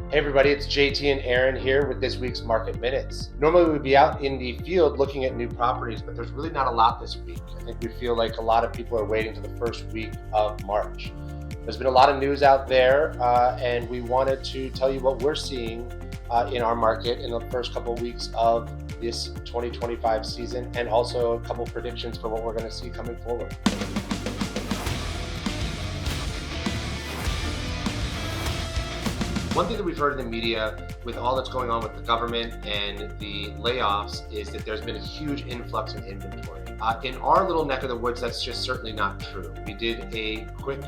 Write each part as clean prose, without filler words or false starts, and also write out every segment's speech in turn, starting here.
Hey everybody, it's JT and Aaron here with this week's Market Minutes. Normally we'd be out in the field looking at new properties, but there's really not a lot this week. I think we feel like a lot of people are waiting to the first week of March. There's been a lot of news out there, and we wanted to tell you what we're seeing in our market in the first couple of weeks of this 2025 season, and also a couple predictions for what we're going to see coming forward. One thing that we've heard in the media with all that's going on with the government and the layoffs is that there's been a huge influx in inventory. In our little neck of the woods, that's just certainly not true. We did a quick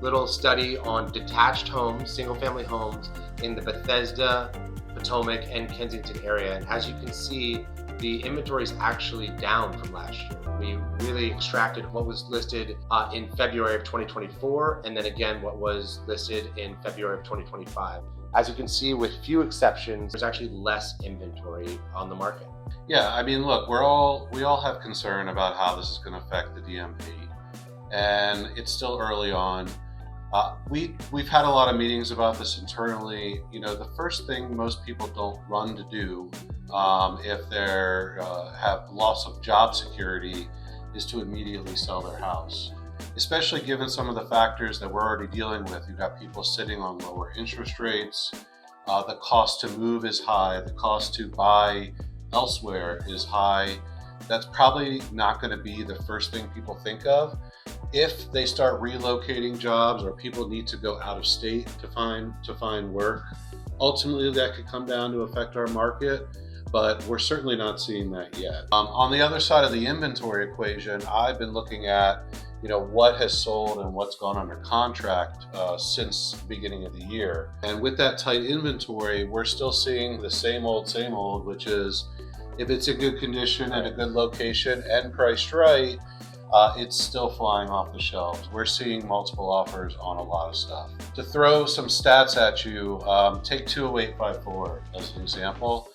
little study on detached homes, single-family homes in the Bethesda, Potomac, and Kensington area. And as you can see, the inventory is actually down from last year. We really extracted what was listed in February of 2024, and then again what was listed in February of 2025. As you can see, with few exceptions, there's actually less inventory on the market. Yeah, I mean, look, we all have concern about how this is going to affect the DMV, and it's still early on. We've had a lot of meetings about this internally. You know, the first thing most people don't run to do if they have loss of job security is to immediately sell their house, especially given some of the factors that we're already dealing with. You've got people sitting on lower interest rates, the cost to move is high, the cost to buy elsewhere is high. That's probably not going to be the first thing people think of. If they start relocating jobs or people need to go out of state to find work, ultimately that could come down to affect our market, but we're certainly not seeing that yet. On the other side of the inventory equation, I've been looking at what has sold and what's gone under contract since the beginning of the year. And with that tight inventory, we're still seeing the same old, which is if it's a good condition and a good location and priced right, it's still flying off the shelves. We're seeing multiple offers on a lot of stuff. To throw some stats at you, take 20854 as an example.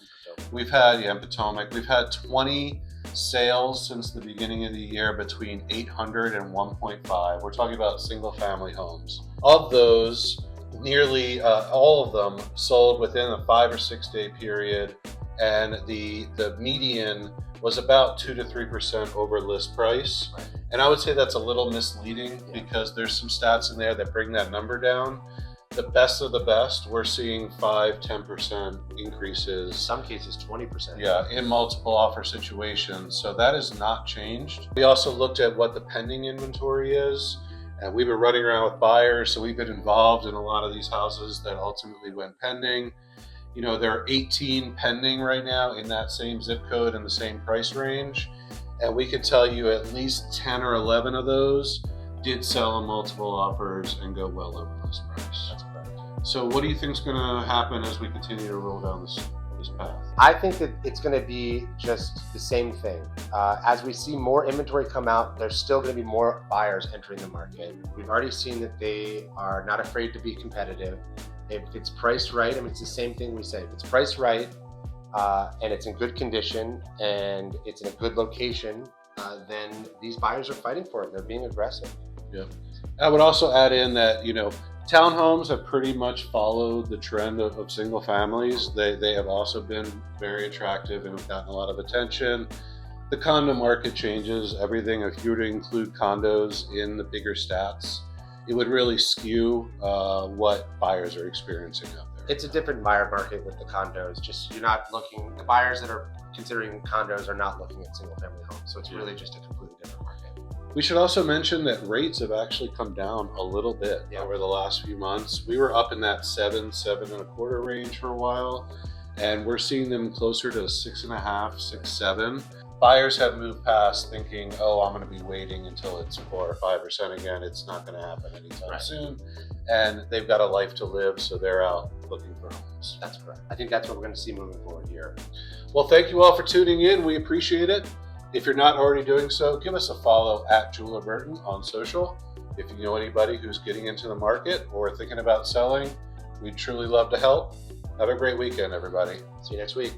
We've had, in Potomac, we've had 20 sales since the beginning of the year between 800 and 1.5. We're talking about single family homes. Of those, nearly all of them sold within a 5 or 6 day period, and the median was about 2 to 3% over list price. Right. And I would say that's a little misleading because there's some stats in there that bring that number down. The best of the best, we're seeing 5-10% increases. In some cases, 20%. Yeah, in multiple offer situations. So that has not changed. We also looked at what the pending inventory is, and we've been running around with buyers. So we've been involved in a lot of these houses that ultimately went pending. There are 18 pending right now in that same zip code and the same price range. And we can tell you at least 10 or 11 of those did sell on multiple offers and go well over list price. That's correct. So what do you think is going to happen as we continue to roll down this path? I think that it's going to be just the same thing. As we see more inventory come out, there's still going to be more buyers entering the market. We've already seen that they are not afraid to be competitive. If it's priced right, I mean, it's the same thing we say. If it's priced right and it's in good condition and it's in a good location, then these buyers are fighting for it. They're being aggressive. Yeah. I would also add in that, townhomes have pretty much followed the trend of single families. They have also been very attractive and have gotten a lot of attention. The condo market changes everything. If you were to include condos in the bigger stats, it would really skew what buyers are experiencing out there. It's a different buyer market with the condos. Just you're not looking, the buyers that are considering condos are not looking at single family homes. So it's really just a completely different market. We should also mention that rates have actually come down a little bit over the last few months. We were up in that 7.25 range for a while, and we're seeing them closer to 6.5, 6.7. Buyers have moved past thinking, I'm going to be waiting until it's 4 or 5% again. It's not going to happen anytime soon. And they've got a life to live, so they're out looking for homes. That's correct. I think that's what we're going to see moving forward here. Well, thank you all for tuning in. We appreciate it. If you're not already doing so, give us a follow at Jeweler Burton on social. If you know anybody who's getting into the market or thinking about selling, we'd truly love to help. Have a great weekend, everybody. See you next week.